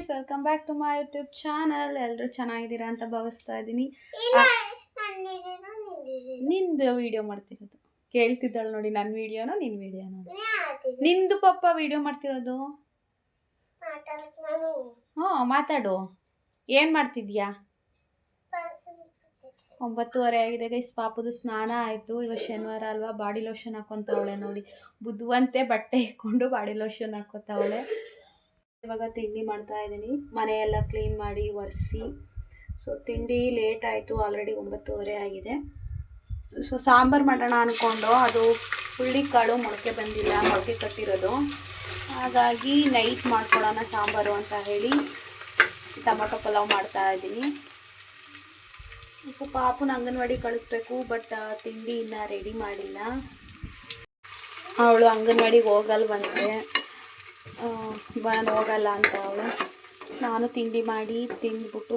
Guys, welcome back to my YouTube channel. ಎಲ್ಲರೂ ಚೆನ್ನಾಗಿದ್ದೀರಾ ಅಂತ ಭಾವಿಸ್ತಾ ಇದ್ದೀನಿ. ನಿಂದು ವಿಡಿಯೋ ಮಾಡ್ತಿರೋದು ಕೇಳ್ತಿದ್ದಾಳೆ ನೋಡಿ. ನನ್ನ ವಿಡಿಯೋನೋ ನಿನ್ನ ವಿಡಿಯೋನೋ? ನಿಂದು ಪಪ್ಪ ವಿಡಿಯೋ ಮಾಡ್ತಿರೋದು. ಹ್ಞೂ, ಮಾತಾಡು. ಏನು ಮಾಡ್ತಿದ್ಯಾ? 9:30 ಆಗಿದೆ ಗೈಸ್. ಪಾಪುದು ಸ್ನಾನ ಆಯಿತು. ಇವತ್ತು ಶನಿವಾರ ಅಲ್ವಾ, ಬಾಡಿ ಲೋಷನ್ ಹಾಕೊತಾವಳೆ ನೋಡಿ. ಬುದ್ಧವಂತೆ ಬಟ್ಟೆ ಇಟ್ಕೊಂಡು ಬಾಡಿ ಲೋಷನ್ ಹಾಕೋತಾವಳೆ. ಇವಾಗ ತಿಂಡಿ ಮಾಡ್ತಾ ಇದ್ದೀನಿ. ಮನೆಯೆಲ್ಲ ಕ್ಲೀನ್ ಮಾಡಿ ಒರೆಸಿ. ಸೊ ತಿಂಡಿ ಲೇಟ್ ಆಯಿತು, ಆಲ್ರೆಡಿ 9:30 ಆಗಿದೆ. ಸೊ ಸಾಂಬಾರು ಮಾಡೋಣ ಅಂದ್ಕೊಂಡು, ಅದು ಹುಳ್ಳಿಕಾಳು ಮೊಳಕೆ ಬಂದಿಲ್ಲ, ಮೊಳಕೆ ಕಟ್ಟಿರೋದು. ಹಾಗಾಗಿ ನೈಟ್ ಮಾಡ್ಕೊಳ್ಳೋಣ ಸಾಂಬಾರು ಅಂತ ಹೇಳಿ ಟೊಮೊಟೊ ಪಲಾವ್ ಮಾಡ್ತಾ ಇದ್ದೀನಿ. ಪಾಪುನ ಅಂಗನವಾಡಿ ಕಳಿಸ್ಬೇಕು, ಬಟ್ ತಿಂಡಿ ಇನ್ನೂ ರೆಡಿ ಮಾಡಿಲ್ಲ. ಅವಳು ಅಂಗನವಾಡಿಗೆ ಹೋಗಲ್ವಂತೆ, ನಾನು ಹೋಗಲ್ಲ ಅಂತ ಅವಳು. ನಾನು ತಿಂಡಿ ಮಾಡಿ ತಿಂದ್ಬಿಟ್ಟು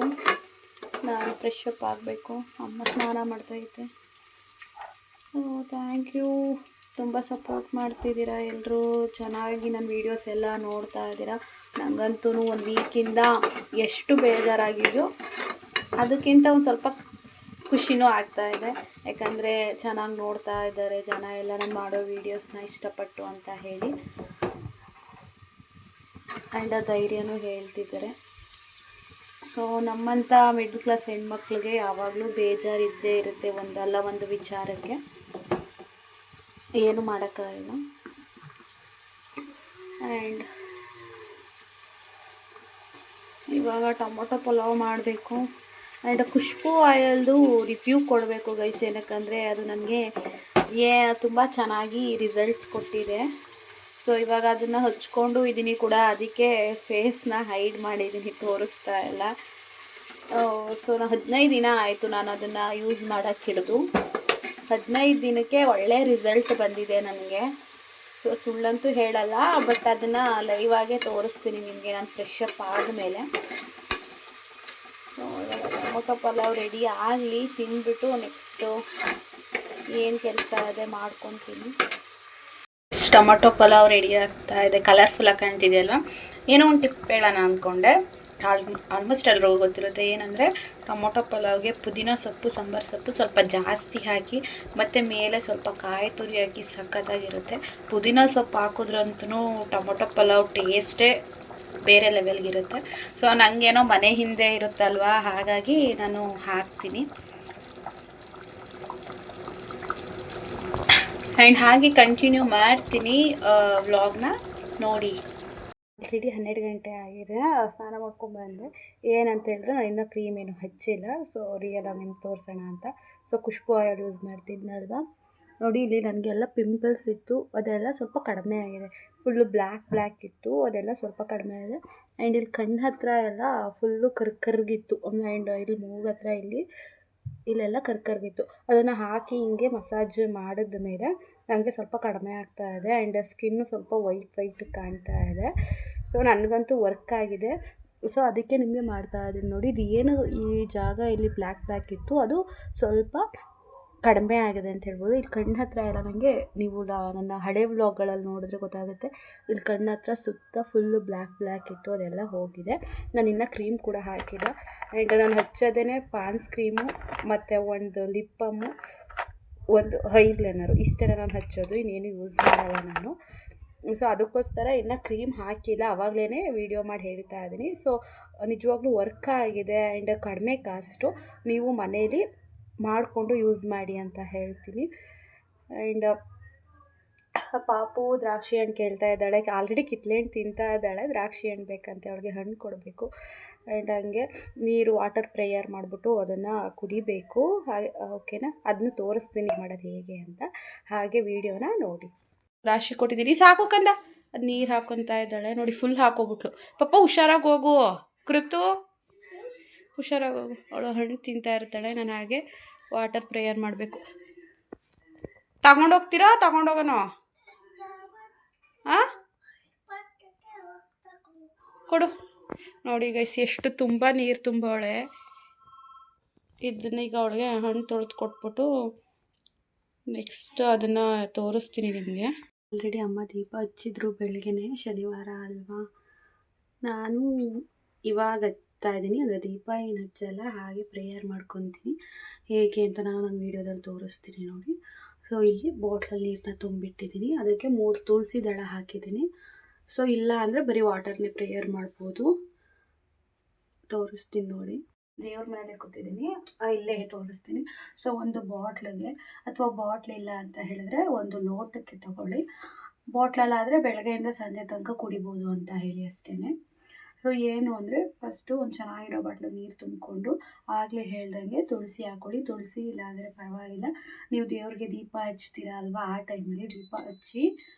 ನಾನು ಫ್ರೆಶ್ ಅಪ್ ಆಗಬೇಕು. ಅಮ್ಮ ಸ್ನಾನ ಮಾಡ್ತೈತೆ. ಥ್ಯಾಂಕ್ ಯು, ತುಂಬ ಸಪೋರ್ಟ್ ಮಾಡ್ತಿದ್ದೀರಾ ಎಲ್ಲರೂ. ಚೆನ್ನಾಗಿ ನನ್ನ ವೀಡಿಯೋಸ್ ಎಲ್ಲ ನೋಡ್ತಾ ಇದ್ದೀರಾ. ನನಗಂತೂ ಒಂದು ವೀಕಿಂದ ಎಷ್ಟು ಬೇಜಾರಾಗಿದೆಯೋ ಅದಕ್ಕಿಂತ ಒಂದು ಸ್ವಲ್ಪ ಖುಷಿನೂ ಆಗ್ತಾಯಿದೆ. ಯಾಕಂದರೆ ಚೆನ್ನಾಗಿ ನೋಡ್ತಾ ಇದ್ದಾರೆ ಜನ ಎಲ್ಲ, ನಾನು ಮಾಡೋ ವೀಡಿಯೋಸ್ನ ಇಷ್ಟಪಟ್ಟು ಅಂತ ಹೇಳಿ. ಆ್ಯಂಡ್ ಧೈರ್ಯನೂ ಹೇಳ್ತಿದ್ದಾರೆ. ಸೊ ನಮ್ಮಂಥ ಮಿಡ್ಲ್ ಕ್ಲಾಸ್ ಹೆಣ್ಮಕ್ಳಿಗೆ ಯಾವಾಗಲೂ ಬೇಜಾರಿದ್ದೇ ಇರುತ್ತೆ, ಒಂದಲ್ಲ ಒಂದು ವಿಚಾರಕ್ಕೆ. ಏನು ಮಾಡೋಕ್ಕಾಗಲ್ಲ. ಆ್ಯಂಡ್ ಇವಾಗ ಟೊಮೊಟೊ ಪಲಾವ್ ಮಾಡಬೇಕು. ಆ್ಯಂಡ್ ಖುಷ್ಬು ಆಯಿಲ್ದು ರಿವ್ಯೂ ಕೊಡಬೇಕು ಗೈಸ್, ಏನಕ್ಕಂದರೆ ಅದು ನನಗೆ ತುಂಬ ಚೆನ್ನಾಗಿ ರಿಸಲ್ಟ್ ಕೊಟ್ಟಿದೆ. ಸೊ ಇವಾಗ ಅದನ್ನು ಹಚ್ಕೊಂಡು ಇದ್ದೀನಿ ಕೂಡ, ಅದಕ್ಕೆ ಫೇಸ್ನ ಹೈಡ್ ಮಾಡಿದ್ದೀನಿ, ತೋರಿಸ್ತಾ ಇಲ್ಲ. ಸೊ 15 ದಿನ ಆಯಿತು ನಾನು ಅದನ್ನು ಯೂಸ್ ಮಾಡೋಕ್ಕೆ ಹಿಡಿದು. 15 ದಿನಕ್ಕೆ ಒಳ್ಳೆ ರಿಸಲ್ಟ್ ಬಂದಿದೆ ನನಗೆ. ಸೊ ಸುಳ್ಳಂತೂ ಹೇಳಲ್ಲ, ಬಟ್ ಅದನ್ನು ಲೈವಾಗೇ ತೋರಿಸ್ತೀನಿ ನಿಮಗೆ ನಾನು ಫ್ರೆಶ್ ಅಪ್ ಆದಮೇಲೆ. ಸೊ ಇವಾಗ ಟೊಮೊಟೊ ಪಲಾವ್ ರೆಡಿ ಆಗಲಿ, ತಿಂದ್ಬಿಟ್ಟು ನೆಕ್ಸ್ಟು ಏನು ಕೆಲಸ ಇದೆ ಮಾಡ್ಕೊತೀನಿ. ಟೊಮೊಟೊ ಪಲಾವ್ ರೆಡಿ ಆಗ್ತಾ ಇದೆ. ಕಲರ್ಫುಲ್ಲಾಗಿ ಕಾಣ್ತಿದೆ ಅಲ್ವಾ? ಏನೋ ಒಂದು ಟಿಪ್ ಹೇಳೋಣ ಅಂದ್ಕೊಂಡೆ. ಆಲ್ಮೋಸ್ಟ್ ಎಲ್ಲರಿಗೂ ಗೊತ್ತಿರುತ್ತೆ. ಏನಂದರೆ ಟೊಮೊಟೊ ಪಲಾವ್ಗೆ ಪುದೀನ ಸೊಪ್ಪು, ಸಾಂಬಾರು ಸೊಪ್ಪು ಸ್ವಲ್ಪ ಜಾಸ್ತಿ ಹಾಕಿ, ಮತ್ತು ಮೇಲೆ ಸ್ವಲ್ಪ ಕಾಯಿ ತುರಿ ಹಾಕಿ ಸಖತ್ತಾಗಿರುತ್ತೆ. ಪುದೀನ ಸೊಪ್ಪು ಹಾಕಿದ್ರಂತೂ ಟೊಮೊಟೊ ಪಲಾವ್ ಟೇಸ್ಟೇ ಬೇರೆ ಲೆವೆಲ್ಗಿರುತ್ತೆ. ಸೊ ನನಗೇನೋ ಮನೆ ಹಿಂದೆ ಇರುತ್ತಲ್ವ, ಹಾಗಾಗಿ ನಾನು ಹಾಕ್ತೀನಿ. ಆ್ಯಂಡ್ ಹಾಗೆ ಕಂಟಿನ್ಯೂ ಮಾಡ್ತೀನಿ ವ್ಲಾಗ್ನ ನೋಡಿ. ಆಲ್ರೆಡಿ 12 ಗಂಟೆ ಆಗಿದೆ. ಸ್ನಾನ ಮಾಡ್ಕೊಂಡ್ಬಂದೆ. ಏನಂತ ಹೇಳಿದ್ರೆ ನಾನು ಇನ್ನೂ ಕ್ರೀಮ್ ಏನು ಹಚ್ಚಿಲ್ಲ. ಸೊ ರಿಯಲ್ ಆಗಿ ನಿಮ್ಗೆ ತೋರಿಸೋಣ ಅಂತ. ಸೊ ಖುಷ್ಬು ಆಯಿಲ್ ಯೂಸ್ ಮಾಡ್ತಿದ್ನಲ್ವ ನೋಡಿ. ಇಲ್ಲಿ ನನಗೆಲ್ಲ ಪಿಂಪಲ್ಸ್ ಇತ್ತು, ಅದೆಲ್ಲ ಸ್ವಲ್ಪ ಕಡಿಮೆ ಆಗಿದೆ. ಫುಲ್ಲು ಬ್ಲ್ಯಾಕ್ ಇತ್ತು, ಅದೆಲ್ಲ ಸ್ವಲ್ಪ ಕಡಿಮೆ ಆಗಿದೆ. ಆ್ಯಂಡ್ ಇಲ್ಲಿ ಕಣ್ಣು ಹತ್ರ ಎಲ್ಲ ಫುಲ್ಲು ಕರ್ಗಿತ್ತು. ಆ್ಯಂಡ್ ಇಲ್ಲಿ ಮೂಗು ಹತ್ರ ಇಲ್ಲೆಲ್ಲ ಕರ್ಗಿತ್ತು. ಅದನ್ನು ಹಾಕಿ ಹಿಂಗೆ ಮಸಾಜ್ ಮಾಡಿದ ಮೇಲೆ ನನಗೆ ಸ್ವಲ್ಪ ಕಡಿಮೆ ಆಗ್ತಾ ಇದೆ. ಆ್ಯಂಡ್ ಸ್ಕಿನ್ನು ಸ್ವಲ್ಪ ವೈಟ್ ಕಾಣ್ತಾ ಇದೆ. ಸೊ ನನಗಂತೂ ವರ್ಕ್ ಆಗಿದೆ. ಸೊ ಅದಕ್ಕೆ ನಿಮಗೆ ಮಾಡ್ತಾ ಇದ್ದೀನಿ ನೋಡಿ. ಇದು ಏನು ಈ ಜಾಗ ಇಲ್ಲಿ ಬ್ಲ್ಯಾಕ್ ಇತ್ತು, ಅದು ಸ್ವಲ್ಪ ಕಡಿಮೆ ಆಗಿದೆ ಅಂತ ಹೇಳ್ಬೋದು. ಇಲ್ಲಿ ಕಣ್ಣು ಹತ್ರ ಎಲ್ಲ ನನಗೆ, ನೀವು ನನ್ನ ಹಳೆ ವ್ಲಾಗ್ಗಳಲ್ಲಿ ನೋಡಿದ್ರೆ ಗೊತ್ತಾಗುತ್ತೆ, ಇಲ್ಲಿ ಕಣ್ಣು ಹತ್ರ ಸುತ್ತ ಫುಲ್ಲು ಬ್ಲ್ಯಾಕ್ ಇತ್ತು, ಅದೆಲ್ಲ ಹೋಗಿದೆ. ನಾನು ಇನ್ನೂ ಕ್ರೀಮ್ ಕೂಡ ಹಾಕಿಲ್ಲ. ಆ್ಯಂಡ್ ನಾನು ಹಚ್ಚೋದೇ ಪಾನ್ಸ್ ಕ್ರೀಮು ಮತ್ತು ಒಂದು ಲಿಪ್ ಬಾಮು, ಒಂದು ಐಲೈನರು, ಇಷ್ಟೆಲ್ಲ ನಾನು ಹಚ್ಚೋದು, ಇನ್ನೇನು ಯೂಸ್ ಮಾಡಲ್ಲ ನಾನು. ಸೊ ಅದಕ್ಕೋಸ್ಕರ ಇನ್ನೂ ಕ್ರೀಮ್ ಹಾಕಿಲ್ಲ, ಆವಾಗಲೇ ವೀಡಿಯೋ ಮಾಡಿ ಹೇಳ್ತಾ ಇದ್ದೀನಿ. ಸೊ ನಿಜವಾಗ್ಲೂ ವರ್ಕ್ ಆಗಿದೆ. ಆ್ಯಂಡ್ ಕಡಿಮೆ ಕಾಸ್ಟು, ನೀವು ಮನೇಲಿ ಮಾಡಿಕೊಂಡು ಯೂಸ್ ಮಾಡಿ ಅಂತ ಹೇಳ್ತೀನಿ. ಆ್ಯಂಡ್ ಪಾಪು ದ್ರಾಕ್ಷಿ ಹಣ್ಣು ಕೇಳ್ತಾ ಇದ್ದಾಳೆ. ಆಲ್ರೆಡಿ ಕಿತ್ಲೆ ಹಣ್ಣು ತಿಂತಾ ಇದ್ದಾಳೆ. ದ್ರಾಕ್ಷಿ ಹಣ್ಣು ಬೇಕಂತೆ, ಅವಳಿಗೆ ಹಣ್ಣು ಕೊಡಬೇಕು. ಆ್ಯಂಡ್ ಹಂಗೆ ನೀರು ವಾಟರ್ ಪ್ರೇಯರ್ ಮಾಡಿಬಿಟ್ಟು ಅದನ್ನು ಕುಡಿಬೇಕು. ಹಾಗೆ ಓಕೆನಾ, ಅದನ್ನು ತೋರಿಸ್ತೀನಿ ಮಾಡೋದು ಹೇಗೆ ಅಂತ. ಹಾಗೆ ವೀಡಿಯೋನ ನೋಡಿ. ರಾಶಿ ಕೊಟ್ಟಿದ್ದೀನಿ, ಸಾಕು ಕಂದ. ಅದು ನೀರು ಹಾಕೊತಾ ಇದ್ದಾಳೆ ನೋಡಿ, ಫುಲ್ ಹಾಕೋಬಿಟ್ಲು. ಪಪ್ಪ ಹುಷಾರಾಗಿ ಹೋಗು, ಕೃತು ಹುಷಾರಾಗಿ ಹೋಗು. ಅವಳು ಹಣ್ಣು ತಿಂತಾ ಇರ್ತಾಳೆ, ನಾನು ಹಾಗೆ ವಾಟರ್ ಪ್ರೇಯರ್ ಮಾಡಬೇಕು. ತಗೊಂಡೋಗ್ತೀರಾ? ತಗೊಂಡೋಗೋಣ? ಹಾಂ, ಕೊಡು ನೋಡಿ ಗೈಸ್, ಎಷ್ಟು ತುಂಬ ನೀರು ತುಂಬವಳೆ. ಇದನ್ನೀಗ ಅವಳಿಗೆ ಹಣ್ಣು ತೊಳೆದು ಕೊಟ್ಬಿಟ್ಟು ನೆಕ್ಸ್ಟ್ ಅದನ್ನು ತೋರಿಸ್ತೀನಿ ನಿಮಗೆ. ಆಲ್ರೆಡಿ ಅಮ್ಮ ದೀಪ ಹಚ್ಚಿದ್ರು ಬೆಳಗ್ಗೆನೆ, ಶನಿವಾರ ಅಲ್ವಾ. ನಾನು ಇವಾಗ ಹಚ್ತಾ ಇದ್ದೀನಿ. ಅಂದರೆ ದೀಪ ಏನು ಹಚ್ಚಲ್ಲ, ಹಾಗೆ ಪ್ರೇಯರ್ ಮಾಡ್ಕೊತೀನಿ. ಹೇಗೆ ಅಂತ ನಾನು ನನ್ನ ವೀಡಿಯೋದಲ್ಲಿ ತೋರಿಸ್ತೀನಿ ನೋಡಿ. ಸೊ ಇಲ್ಲಿ ಬಾಟ್ಲಲ್ಲಿ ನೀರನ್ನ ತುಂಬಿಟ್ಟಿದ್ದೀನಿ. ಅದಕ್ಕೆ 3 ತುಳಸಿ ದಳ ಹಾಕಿದ್ದೀನಿ. ಸೊ ಇಲ್ಲ ಅಂದರೆ ಬರೀ ವಾಟರ್ನೇ ಪ್ರೇಯರ್ ಮಾಡ್ಬೋದು. ತೋರಿಸ್ತೀನಿ ನೋಡಿ. ದೇವ್ರ ಮನೇಲೆ ಕೂತಿದ್ದೀನಿ, ಇಲ್ಲೇ ತೋರಿಸ್ತೀನಿ. ಸೊ ಒಂದು ಬಾಟ್ಲಿಗೆ, ಅಥವಾ ಬಾಟ್ಲ್ ಇಲ್ಲ ಅಂತ ಹೇಳಿದ್ರೆ ಒಂದು ಲೋಟಕ್ಕೆ ತಗೊಳ್ಳಿ. ಬಾಟ್ಲಲ್ಲಾದರೆ ಬೆಳಗ್ಗೆಯಿಂದ ಸಂಜೆ ತನಕ ಕುಡಿಬೋದು ಅಂತ ಹೇಳಿ ಅಷ್ಟೇ. ಸೊ ಏನು ಅಂದರೆ ಫಸ್ಟು ಒಂದು ಚೆನ್ನಾಗಿರೋ ಬಾಟ್ಲು ನೀರು ತುಂಬಿಕೊಂಡು, ಆಗಲೇ ಹೇಳ್ದಂಗೆ ತುಳಸಿ ಹಾಕ್ಕೊಳ್ಳಿ. ತುಳಸಿ ಇಲ್ಲ ಅಂದರೆ ಪರವಾಗಿಲ್ಲ, ನೀವು ದೇವ್ರಿಗೆ ದೀಪ ಹಚ್ತೀರಾ ಅಲ್ವಾ, ಆ ಟೈಮಲ್ಲಿ ದೀಪ ಹಚ್ಚಿ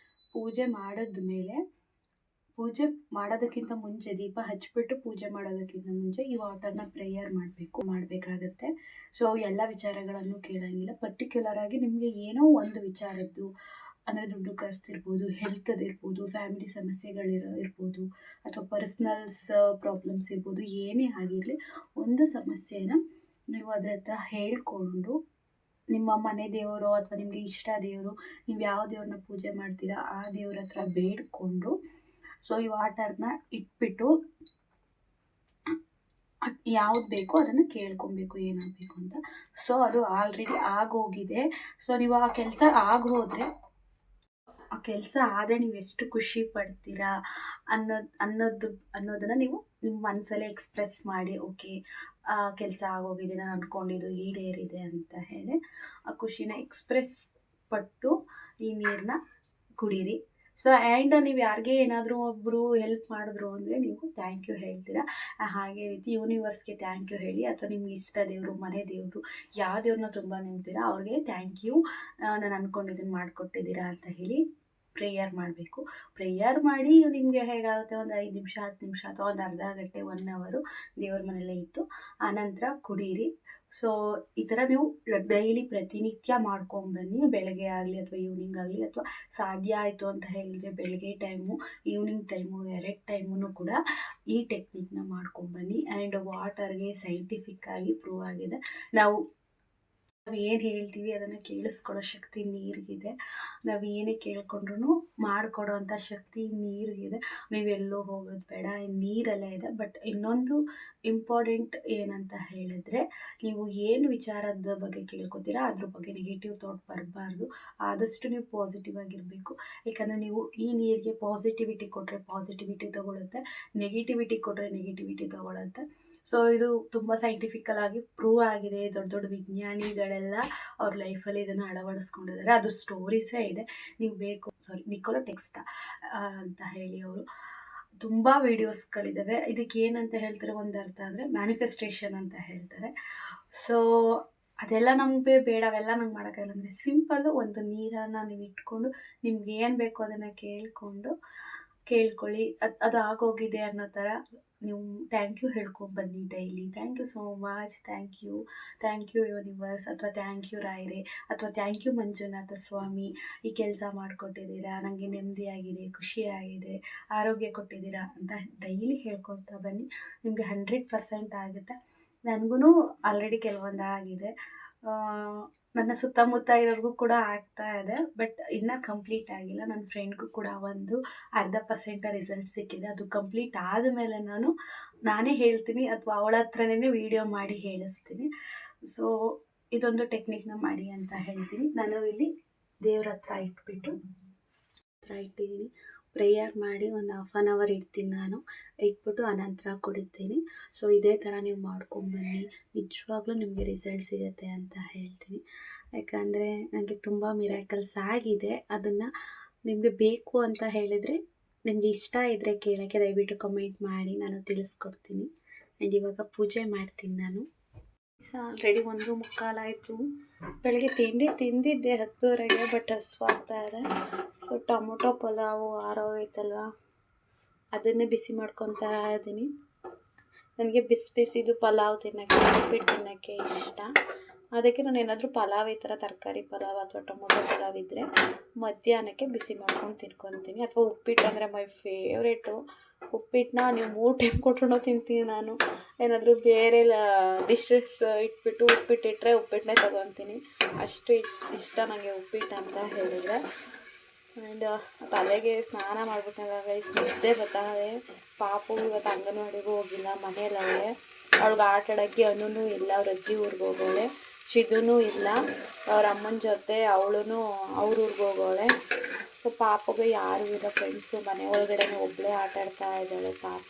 ಪೂಜೆ ಮಾಡಿದ್ಮೇಲೆ, ಪೂಜೆ ಮಾಡೋದಕ್ಕಿಂತ ಮುಂಚೆ, ದೀಪ ಹಚ್ಬಿಟ್ಟು ಪೂಜೆ ಮಾಡೋದಕ್ಕಿಂತ ಮುಂಚೆ ಈ ವಾಟರ್ನ ಪ್ರೇಯರ್ ಮಾಡಬೇಕಾಗತ್ತೆ. ಸೊ ಎಲ್ಲ ವಿಚಾರಗಳನ್ನು ಕೇಳೋಂಗಿಲ್ಲ. ಪರ್ಟಿಕ್ಯುಲರ್ ಆಗಿ ನಿಮಗೆ ಏನೋ ಒಂದು ವಿಚಾರದ್ದು, ಅಂದರೆ ದುಡ್ಡು ಖರ್ಚಿರ್ಬೋದು, ಹೆಲ್ತದಿರ್ಬೋದು, ಫ್ಯಾಮಿಲಿ ಸಮಸ್ಯೆಗಳಿರ್ಬೋದು, ಅಥವಾ ಪರ್ಸ್ನಲ್ಸ್ ಪ್ರಾಬ್ಲಮ್ಸ್ ಇರ್ಬೋದು, ಏನೇ ಆಗಿರಲಿ, ಒಂದು ಸಮಸ್ಯೆನ ನೀವು ಅದ್ರ ಹತ್ರ ಹೇಳ್ಕೊಂಡು, ನಿಮ್ಮ ಮನೆ ದೇವರು ಅಥವಾ ನಿಮಗೆ ಇಷ್ಟ ದೇವರು, ನೀವು ಯಾವ ದೇವ್ರನ್ನ ಪೂಜೆ ಮಾಡ್ತೀರಾ ಆ ದೇವ್ರ ಹತ್ರ ಬೇಡಿಕೊಂಡು, ಸೊ ಈ ವಾಟರ್ನ ಇಟ್ಬಿಟ್ಟು ಯಾವ್ದು ಬೇಕೋ ಅದನ್ನು ಕೇಳ್ಕೊಬೇಕು ಏನಾಗಬೇಕು ಅಂತ. ಸೊ ಅದು ಆಲ್ರೆಡಿ ಆಗೋಗಿದೆ. ಸೊ ನೀವು ಆ ಕೆಲಸ ಆಗೋದ್ರೆ, ಆ ಕೆಲಸ ಆದರೆ ನೀವು ಎಷ್ಟು ಖುಷಿ ಪಡ್ತೀರಾ ಅನ್ನೋದನ್ನು ನೀವು ನಿಮ್ಮ ಮನಸ್ಸಲ್ಲೇ ಎಕ್ಸ್ಪ್ರೆಸ್ ಮಾಡಿ. ಓಕೆ, ಆ ಕೆಲಸ ಆಗೋಗಿದೆ, ನಾನು ಅಂದ್ಕೊಂಡಿದ್ದು ಈಡೇರಿದೆ ಅಂತ ಹೇಳಿ ಆ ಖುಷಿನ ಎಕ್ಸ್ಪ್ರೆಸ್ ಪಟ್ಟು ಈ ನೀರನ್ನ ಕುಡೀರಿ. ಸೊ ಆ್ಯಂಡ್ ನೀವು ಯಾರಿಗೆ ಏನಾದರೂ ಒಬ್ಬರು ಹೆಲ್ಪ್ ಮಾಡಿದ್ರು ಅಂದರೆ ನೀವು ಥ್ಯಾಂಕ್ ಯು ಹೇಳ್ತೀರಾ. ಹಾಗೆ ರೀತಿ ಯೂನಿವರ್ಸ್ಗೆ ಥ್ಯಾಂಕ್ ಯು ಹೇಳಿ, ಅಥವಾ ನಿಮ್ಗೆ ಇಷ್ಟ ದೇವರು, ಮನೆ ದೇವರು, ಯಾವ ದೇವ್ರನ್ನ ತುಂಬ ನಂಬ್ತೀರಾ ಅವ್ರಿಗೆ ಥ್ಯಾಂಕ್ ಯು, ನಾನು ಅಂದ್ಕೊಂಡಿದ್ದನ್ನು ಮಾಡಿಕೊಟ್ಟಿದ್ದೀರಾ ಅಂತ ಹೇಳಿ ಪ್ರೇಯರ್ ಮಾಡಬೇಕು. ಪ್ರೇಯರ್ ಮಾಡಿ ನಿಮಗೆ ಹೇಗಾಗುತ್ತೆ, ಒಂದು 5 ನಿಮಿಷ 10 ನಿಮಿಷ ಅಥವಾ ಒಂದು ಅರ್ಧ ಗಂಟೆ 1 ಅವರು ದೇವ್ರ ಮನೆಯಲ್ಲೇ ಇಟ್ಟು ಆನಂತರ ಕುಡೀರಿ. ಸೊ ಈ ಥರ ನೀವು ಡೈಲಿ ಪ್ರತಿನಿತ್ಯ ಮಾಡ್ಕೊಂಬನ್ನಿ. ಬೆಳಗ್ಗೆ ಆಗಲಿ ಅಥವಾ ಈವ್ನಿಂಗ್ ಆಗಲಿ, ಅಥವಾ ಸಾಧ್ಯ ಆಯಿತು ಅಂತ ಹೇಳಿದರೆ ಬೆಳಗ್ಗೆ ಟೈಮು, ಈವ್ನಿಂಗ್ ಟೈಮು, 2 ಟೈಮೂ ಕೂಡ ಈ ಟೆಕ್ನಿಕ್ನ ಮಾಡ್ಕೊಂಬನ್ನಿ. ಆ್ಯಂಡ್ ವಾಟರ್ಗೆ ಸೈಂಟಿಫಿಕ್ಕಾಗಿ ಪ್ರೂವ್ ಆಗಿದೆ. ನಾವು ಏನು ಹೇಳ್ತೀವಿ ಅದನ್ನು ಕೇಳಿಸ್ಕೊಳ್ಳೋ ಶಕ್ತಿ ನೀರಿಗಿದೆ. ನಾವು ಏನೇ ಕೇಳ್ಕೊಂಡ್ರೂ ಮಾಡಿಕೊಡೋ ಅಂಥ ಶಕ್ತಿ ನೀರಿಗಿದೆ. ನೀವೆಲ್ಲೋ ಹೋಗೋದು ಬೇಡ, ನೀರಲ್ಲೇ ಇದೆ. ಬಟ್ ಇನ್ನೊಂದು ಇಂಪಾರ್ಟೆಂಟ್ ಏನಂತ ಹೇಳಿದ್ರೆ, ನೀವು ಏನು ವಿಚಾರದ ಬಗ್ಗೆ ಕೇಳ್ಕೊತೀರಾ ಅದ್ರ ಬಗ್ಗೆ ನೆಗೆಟಿವ್ ಥಾಟ್ ಬರಬಾರ್ದು. ಆದಷ್ಟು ನೀವು ಪಾಸಿಟಿವ್ ಆಗಿರಬೇಕು. ಯಾಕಂದರೆ ನೀವು ಈ ನೀರಿಗೆ ಪಾಸಿಟಿವಿಟಿ ಕೊಟ್ಟರೆ ಪಾಸಿಟಿವಿಟಿ ತೊಗೊಳುತ್ತೆ, ನೆಗೆಟಿವಿಟಿ ಕೊಟ್ಟರೆ ನೆಗೆಟಿವಿಟಿ ತೊಗೊಳುತ್ತೆ. ಸೊ ಇದು ತುಂಬ ಸೈಂಟಿಫಿಕಲ್ ಆಗಿ ಪ್ರೂವ್ ಆಗಿದೆ. ದೊಡ್ಡ ದೊಡ್ಡ ವಿಜ್ಞಾನಿಗಳೆಲ್ಲ ಅವ್ರ ಲೈಫಲ್ಲಿ ಇದನ್ನು ಅಳವಡಿಸ್ಕೊಂಡಿದ್ದಾರೆ. ಅದು ಸ್ಟೋರೀಸೇ ಇದೆ, ನೀವು ಬೇಕು. ನಿಕೋಲಾ ಟೆಸ್ಲಾ ಅಂತ ಹೇಳಿ ಅವರು ತುಂಬ ವೀಡಿಯೋಸ್ಗಳಿದ್ದಾವೆ. ಇದಕ್ಕೆ ಏನಂತ ಹೇಳ್ತಾರೆ ಒಂದು ಅರ್ಥ ಅಂದರೆ ಮ್ಯಾನಿಫೆಸ್ಟೇಷನ್ ಅಂತ ಹೇಳ್ತಾರೆ. ಸೊ ಅದೆಲ್ಲ ನಮಗೆ ಬೇಡ, ಅವೆಲ್ಲ ನಂಗೆ ಮಾಡೋಕ್ಕಾಗಲ್ಲ. ಅಂದರೆ ಸಿಂಪಲ್ಲು ಒಂದು ನೀರನ್ನು ನೀವು ಇಟ್ಕೊಂಡು ನಿಮ್ಗೆ ಏನು ಬೇಕೋ ಅದನ್ನು ಕೇಳ್ಕೊಳ್ಳಿ. ಅದು ಆಗೋಗಿದೆ ಅನ್ನೋ ಥರ ನೀವು ಥ್ಯಾಂಕ್ ಯು ಹೇಳ್ಕೊಂಬನ್ನಿ daily. Thank you so much, thank you universe, ಅಥವಾ ಥ್ಯಾಂಕ್ ಯು ರಾಯರೇ, ಅಥವಾ ಥ್ಯಾಂಕ್ ಯು ಮಂಜುನಾಥ ಸ್ವಾಮಿ, ಈ ಕೆಲಸ ಮಾಡಿಕೊಟ್ಟಿದ್ದೀರಾ, ನನಗೆ ನೆಮ್ಮದಿಯಾಗಿದೆ, ಖುಷಿಯಾಗಿದೆ, ಆರೋಗ್ಯ ಕೊಟ್ಟಿದ್ದೀರಾ ಅಂತ ಡೈಲಿ ಹೇಳ್ಕೊತಾ ಬನ್ನಿ. ನಿಮಗೆ 100% ಆಗುತ್ತೆ. ನನಗೂ ಆಲ್ರೆಡಿ ಕೆಲವೊಂದು ಆಗಿದೆ, ನನ್ನ ಸುತ್ತಮುತ್ತ ಇರೋರಿಗೂ ಕೂಡ ಆಗ್ತಾ ಇದೆ. ಬಟ್ ಇನ್ನೂ ಕಂಪ್ಲೀಟ್ ಆಗಿಲ್ಲ. ನನ್ನ ಫ್ರೆಂಡ್ಗೂ ಕೂಡ ಒಂದು 0.5% ರಿಸಲ್ಟ್ ಸಿಕ್ಕಿದೆ. ಅದು ಕಂಪ್ಲೀಟ್ ಆದಮೇಲೆ ನಾನೇ ಹೇಳ್ತೀನಿ, ಅಥವಾ ಅವಳ ಹತ್ರನೇ ವೀಡಿಯೋ ಮಾಡಿ ಹೇಳಿಸ್ತೀನಿ. ಸೊ ಇದೊಂದು ಟೆಕ್ನಿಕ್ನ ಮಾಡಿ ಅಂತ ಹೇಳ್ತೀನಿ. ನಾನು ಇಲ್ಲಿ ದೇವ್ರ ಹತ್ರ ಇಟ್ಟಿದ್ದೀನಿ. ಪ್ರೇಯರ್ ಮಾಡಿ ಒಂದು 1/2 ಅವರ್ ಇಡ್ತೀನಿ. ನಾನು ಇಟ್ಬಿಟ್ಟು ಅನಂತರ ಕುಡಿತೀನಿ. ಸೊ ಇದೇ ಥರ ನೀವು ಮಾಡ್ಕೊಂಬನ್ನಿ, ನಿಜವಾಗ್ಲೂ ನಿಮಗೆ ರಿಸಲ್ಟ್ ಸಿಗುತ್ತೆ ಅಂತ ಹೇಳ್ತೀನಿ. ಯಾಕಂದರೆ ನನಗೆ ತುಂಬ ಮಿರಾಕಲ್ಸ್ ಆಗಿದೆ. ಅದನ್ನು ನಿಮಗೆ ಬೇಕು ಅಂತ ಹೇಳಿದರೆ, ನಿಮಗೆ ಇಷ್ಟ ಇದ್ದರೆ ಕೇಳೋಕ್ಕೆ ದಯವಿಟ್ಟು ಕಮೆಂಟ್ ಮಾಡಿ, ನಾನು ತಿಳಿಸ್ಕೊಡ್ತೀನಿ. ಆ್ಯಂಡ್ ಇವಾಗ ಪೂಜೆ ಮಾಡ್ತೀನಿ ನಾನು. ಆಲ್ರೆಡಿ 1:45 ಆಯಿತು. ಬೆಳಗ್ಗೆ ತಿಂಡಿ ತಿಂದಿದ್ದೆ 10:30ಗೆ, ಬಟ್ ಹಸ್ವಾಗ್ತಾ ಇದೆ. ಸೊ ಟೊಮೊಟೊ ಪಲಾವು ಆರೋಗೈತಲ್ವ, ಅದನ್ನೇ ಬಿಸಿ ಮಾಡ್ಕೊತಾ ಇದ್ದೀನಿ. ನನಗೆ ಬಿಸಿದು ಪಲಾವ್ ತಿನ್ನೋಕ್ಕೆ, ಉಪ್ಪಿಟ್ಟು ತಿನ್ನೋಕ್ಕೆ ಇಷ್ಟ. ಅದಕ್ಕೆ ನಾನು ಏನಾದರೂ ಪಲಾವ್, ಈ ಥರ ತರಕಾರಿ ಪಲಾವ್ ಅಥವಾ ಟೊಮೊಟೊ ಪಲಾವ್ ಇದ್ದರೆ ಮಧ್ಯಾಹ್ನಕ್ಕೆ ಬಿಸಿ ಮಾಡ್ಕೊಂಡು ತಿನ್ಕೊತೀನಿ. ಅಥವಾ ಉಪ್ಪಿಟ್ಟು ಅಂದರೆ ಮೈ ಫೇವ್ರೇಟು. ಉಪ್ಪಿಟ್ಟನ್ನ ನೀವು 3 ಟೈಮ್ ಕೊಟ್ಟರು ತಿಂತೀನಿ ನಾನು. ಏನಾದರೂ ಬೇರೆ ಡಿಶಸ್ ಇಟ್ಬಿಟ್ಟು ಉಪ್ಪಿಟ್ಟಿಟ್ಟರೆ ಉಪ್ಪಿಟ್ಟನ್ನೇ ತೊಗೊತೀನಿ. ಅಷ್ಟು ಇಷ್ಟ ನನಗೆ ಉಪ್ಪಿಟ್ಟು ಅಂತ ಹೇಳಿದರೆ. ಆ್ಯಂಡ್ ತಲೆಗೆ ಸ್ನಾನ ಮಾಡ್ಬಿಟ್ಟಲ್ಲ ಗೈಸ್, ನಿದ್ದೆ ಬರ್ತಾವೆ. ಪಾಪು ಇವತ್ತು ಅಂಗನವಾಡಿಗೂ ಹೋಗಿಲ್ಲ, ಮನೇಲವಳೆ. ಅವಳಿಗೆ ಆಟ ಆಡೋಕ್ಕೆ ಅನ್ನೂ ಇಲ್ಲ, ಅವ್ರ ಅಜ್ಜಿ ಊರಿಗೆ ಹೋಗೋಳೆ. ಚಿಗುನೂ ಇಲ್ಲ, ಅವ್ರ ಅಮ್ಮನ ಜೊತೆ ಅವಳು ಅವ್ರ ಊರಿಗೆ ಹೋಗೋಳೆ. ಸೊ ಪಾಪಗೆ ಯಾರೂ ಇಲ್ಲ ಫ್ರೆಂಡ್ಸು, ಮನೆ ಒಳಗಡೆ ಒಬ್ಬಳೇ ಆಟ ಆಡ್ತಾ ಇದ್ದಾಳೆ ಪಾಪ.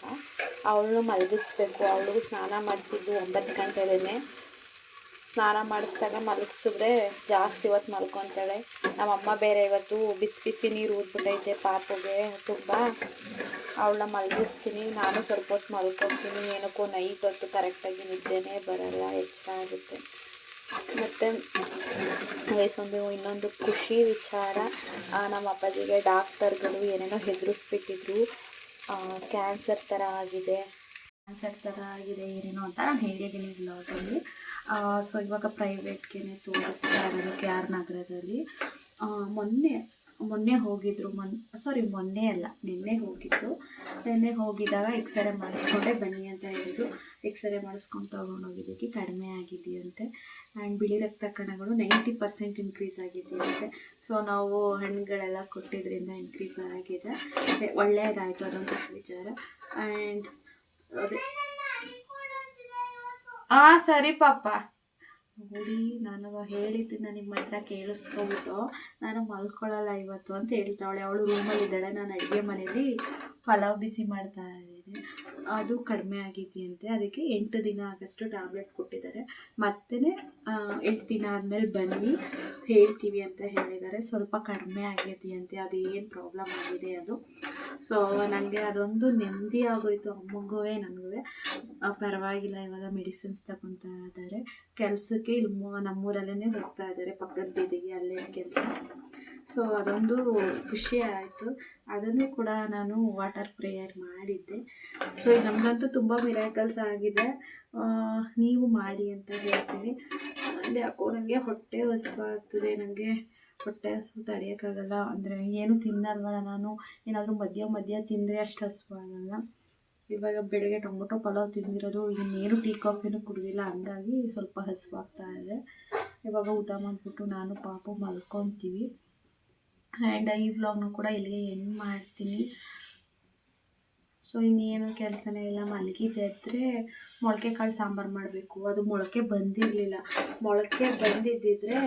ಅವಳನ್ನು ಮಲಗಿಸ್ಬೇಕು. ಅವಳಿಗೂ ಸ್ನಾನ ಮಾಡಿಸಿದ್ದು 9 ಗಂಟೆಲೇ. ಸ್ನಾನ ಮಾಡಿಸಿದಾಗ ಮಲಗಿಸಿದ್ರೆ ಜಾಸ್ತಿ ಹೊತ್ತು ಮಲ್ಕೊತಾಳೆ. ನಮ್ಮಮ್ಮ ಬೇರೆ ಇವತ್ತು ಬಿಸಿ ಬಿಸಿ ನೀರು ಊದ್ಬಿಟ್ಟೈತೆ ಪಾಪುಗೆ ತುಂಬ. ಅವಳನ್ನ ಮಲಗಿಸ್ತೀನಿ, ನಾನು ಸ್ವಲ್ಪ ಹೊತ್ತು ಮಲ್ಕೊತೀನಿ. ಏನಕ್ಕೋ ನೈಟ್ ಹೊತ್ತು ಕರೆಕ್ಟಾಗಿ ನಿದ್ದೆನೇ ಬರಲ್ಲ, ಎಚ್ಚರ ಆಗುತ್ತೆ. ಮತ್ತು ವಯಸ್ಸೊಂದು ಇನ್ನೊಂದು ಖುಷಿ ವಿಚಾರ, ನಮ್ಮ ಅಪ್ಪಾಜಿಗೆ ಡಾಕ್ಟರ್ಗಳು ಏನೇನೋ ಹೆದರಿಸ್ಬಿಟ್ಟಿದ್ರು. ಕ್ಯಾನ್ಸರ್ ಥರ ಆಗಿದೆ ಏನೇನೋ ಅಂತ ನಾನು ಹೇಳಿದ್ದೀನಿ ಬ್ಲಾಗಲ್ಲಿ. ಸೊ ಇವಾಗ ಪ್ರೈವೇಟ್ಗೆ ತೋರಿಸ್ತಾ ಇರೋದು KR ನಗರದಲ್ಲಿ. ಮೊನ್ನೆ ಹೋಗಿದ್ರು, ಮೊನ್ನೆ ಅಲ್ಲ ನಿನ್ನೆ ಹೋಗಿದ್ರು. ನಿನ್ನೆ ಹೋಗಿದ್ದಾಗ ಎಕ್ಸ್ರೇ ಮಾಡಿಸ್ಕೊಂಡೆ ಬನ್ನಿ ಅಂತ ಹೇಳಿದ್ರು. ಎಕ್ಸ್ರೇ ಮಾಡಿಸ್ಕೊಂಡು ತೊಗೊಂಡೋಗಿದ್ದಕ್ಕೆ ಕಡಿಮೆ ಆಗಿದೆಯಂತೆ. ಆ್ಯಂಡ್ ಬಿಳಿ ರಕ್ತ ಕಣಗಳು 90% ಇನ್ಕ್ರೀಸ್ ಆಗಿದೆಯಂತೆ. ಸೊ ನಾವು ಹಣ್ಣುಗಳೆಲ್ಲ ಕೊಟ್ಟಿದ್ದರಿಂದ ಇನ್ಕ್ರೀಸ್ ಆಗಿದೆ, ಒಳ್ಳೆಯದಾಯಿತು, ಅದೊಂದು ವಿಚಾರ. ಆ್ಯಂಡ್ ಅದೇ ಸರಿ ಪಾಪ ನೋಡಿ, ನಾನು ಹೇಳಿದ್ದನ್ನು ನಿಮ್ಮ ಹತ್ರ ಕೇಳಿಸ್ಕೊಬಿಟ್ಟು ನಾನು ಮಲ್ಕೊಳ್ಳಲ್ಲ ಇವತ್ತು ಅಂತ ಹೇಳ್ತಾವಳೆ. ಅವಳು ರೂಮಲ್ಲಿದ್ದಾಳೆ, ನಾನು ಅಡುಗೆ ಮನೇಲಿ ಪಲಾವ್ ಬಿಸಿ ಮಾಡ್ತಾ ಇದ್ದೀನಿ. ಅದು ಕಡಿಮೆ ಆಗಿದೆಯಂತೆ, ಅದಕ್ಕೆ 8 ದಿನ ಆಗಷ್ಟು ಟ್ಯಾಬ್ಲೆಟ್ ಕೊಟ್ಟಿದ್ದಾರೆ. ಮತ್ತೆ 8 ದಿನ ಆದಮೇಲೆ ಬನ್ನಿ ಹೇಳ್ತೀವಿ ಅಂತ ಹೇಳಿದ್ದಾರೆ. ಸ್ವಲ್ಪ ಕಡಿಮೆ ಆಗಿದೆಯಂತೆ, ಅದು ಏನು ಪ್ರಾಬ್ಲಮ್ ಆಗಿದೆ ಅದು. ಸೊ ನನಗೆ ಅದೊಂದು ನೆಮ್ಮದಿ ಆಗೋಯ್ತು, ಅಮ್ಮಂಗೂ ನನಗೂ. ಪರವಾಗಿಲ್ಲ, ಇವಾಗ ಮೆಡಿಸಿನ್ಸ್ ತಗೊತಾ ಇದ್ದಾರೆ. ಕೆಲಸಕ್ಕೆ ಇಲ್ಲಿ ನಮ್ಮೂರಲ್ಲೇ ಹೋಗ್ತಾ ಇದ್ದಾರೆ, ಪಕ್ಕದ ಬೀದಿಗೆ, ಅಲ್ಲೇ ಕೆಲಸ. ಸೊ ಅದೊಂದು ಖುಷಿ ಆಯಿತು. ಅದನ್ನು ಕೂಡ ನಾನು ವಾಟರ್ ಪ್ರೇಯರ್ ಮಾಡಿದ್ದೆ. ಸೊ ನಮಗಂತೂ ತುಂಬ ಮಿರಾಕಲ್ಸ್ ಆಗಿದೆ, ನೀವು ಮಾಡಿ ಅಂತ ಹೇಳ್ತೀನಿ. ಯಾಕೋ ನನಗೆ ಹೊಟ್ಟೆ ಹಸಿವಾಗ್ತದೆ, ನನಗೆ ಹೊಟ್ಟೆ ಹಸಿವು ತಡೆಯೋಕ್ಕಾಗಲ್ಲ. ಅಂದರೆ ಏನು ತಿನ್ನಲ್ವಲ್ಲ ನಾನು, ಏನಾದರೂ ಮಧ್ಯ ತಿಂದರೆ ಅಷ್ಟು ಹಸಿವಾಗಲ್ಲ. ಇವಾಗ ಬೆಳಗ್ಗೆ ಟೊಮೊಟೊ ಪಲಾವ್ ತಿಂದಿರೋದು, ಇನ್ನೇನು ಟೀ ಕಾಫಿನೂ ಕುಡಿದಿಲ್ಲ, ಹಂಗಾಗಿ ಸ್ವಲ್ಪ ಹಸಿವಾಗ್ತಾ ಇದೆ. ಇವಾಗ ಊಟ ಮಾಡಿಬಿಟ್ಟು ನಾನು ಪಾಪು ಮಲ್ಕೊತೀವಿ. ಆ್ಯಂಡ್ ಈ ವ್ಲಾಗ್ನು ಕೂಡ ಇಲ್ಲಿಗೆ ಎಂಡ್ ಮಾಡ್ತೀನಿ. ಸೊ ಇನ್ನೇನು ಕೆಲಸನೇ ಇಲ್ಲ, ಮಲಗಿದ್ರೆ ಮೊಳಕೆ ಕಾಳು ಸಾಂಬಾರು ಮಾಡಬೇಕು. ಅದು ಮೊಳಕೆ ಬಂದಿರಲಿಲ್ಲ. ಮೊಳಕೆ ಬಂದಿದ್ದಿದ್ರೆ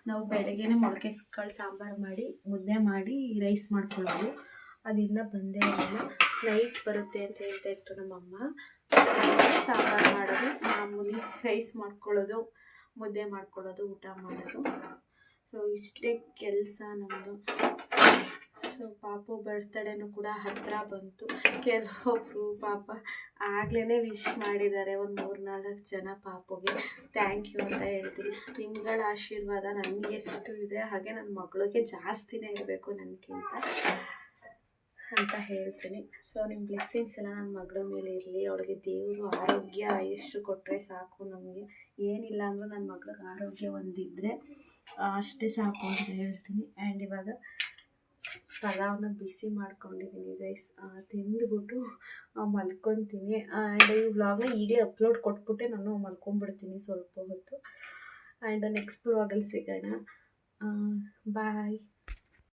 ನಾವು ಬೆಳಗ್ಗೆನೇ ಮೊಳಕೆ ಕಾಳು ಸಾಂಬಾರು ಮಾಡಿ ಮುದ್ದೆ ಮಾಡಿ ರೈಸ್ ಮಾಡ್ಕೊಳ್ಳೋದು. ಅದಿಲ್ಲ, ಬಂದೇ ಇರಲಿಲ್ಲ. ನೈಟ್ ಬರುತ್ತೆ ಅಂತ ಹೇಳ್ತಾ ಇತ್ತು ನಮ್ಮಮ್ಮ. ಸಾಂಬಾರು ಮಾಡೋದು, ಮಾಮೂಲಿ ರೈಸ್ ಮಾಡ್ಕೊಳ್ಳೋದು, ಮುದ್ದೆ ಮಾಡ್ಕೊಳ್ಳೋದು, ಊಟ ಮಾಡೋದು. ಸೊ ಇಷ್ಟೇ ಕೆಲಸ ನಮ್ಮದು. ಸೊ ಪಾಪು ಬರ್ತ್ಡೇನೂ ಕೂಡ ಹತ್ತಿರ ಬಂತು. ಕೆಲವೊಬ್ಬರು ಪಾಪ ಆಗಲೇ ವಿಶ್ ಮಾಡಿದ್ದಾರೆ, ಒಂದು 3-4 ಜನ ಪಾಪುಗೆ. ಥ್ಯಾಂಕ್ ಯು ಅಂತ ಹೇಳ್ತೀನಿ. ನಿಮ್ಗಳ ಆಶೀರ್ವಾದ ನನಗೆ ಎಷ್ಟು ಇದೆ, ಹಾಗೆ ನನ್ನ ಮಗಳಿಗೆ ಜಾಸ್ತಿನೇ ಇರಬೇಕು ನನಗಿಂತ ಅಂತ ಹೇಳ್ತೀನಿ. ಸೊ ನಿಮ್ಮ ಬ್ಲೆಸ್ಸಿಂಗ್ಸ್ ಎಲ್ಲ ನನ್ನ ಮಗಳ ಮೇಲೆ ಇರಲಿ. ಅವಳಿಗೆ ದೇವರು ಆರೋಗ್ಯ ಎಷ್ಟು ಕೊಟ್ಟರೆ ಸಾಕು. ನಮಗೆ ಏನಿಲ್ಲ ಅಂದರೂ ನನ್ನ ಮಗಳಿಗೆ ಆರೋಗ್ಯ ಒಂದಿದ್ದರೆ ಅಷ್ಟೇ ಸಾಕು ಅಂತ ಹೇಳ್ತೀನಿ. ಆ್ಯಂಡ್ ಇವಾಗ ಪಲಾವ್ನ ಬಿಸಿ ಮಾಡ್ಕೊಂಡಿದ್ದೀನಿ ಗೈಸ್, ತಿಂದುಬಿಟ್ಟು ಮಲ್ಕೊತೀನಿ. ಆ್ಯಂಡ್ ಈ ವ್ಲಾಗ್ನ ಈಗಲೇ ಅಪ್ಲೋಡ್ ಕೊಟ್ಬಿಟ್ಟೆ ನಾನು ಮಲ್ಕೊಂಡ್ಬಿಡ್ತೀನಿ ಸ್ವಲ್ಪ ಹೊತ್ತು. ಆ್ಯಂಡ್ ನೆಕ್ಸ್ಟ್ ವ್ಲಾಗಲ್ಲಿ ಸಿಗೋಣ. ಬಾಯ್.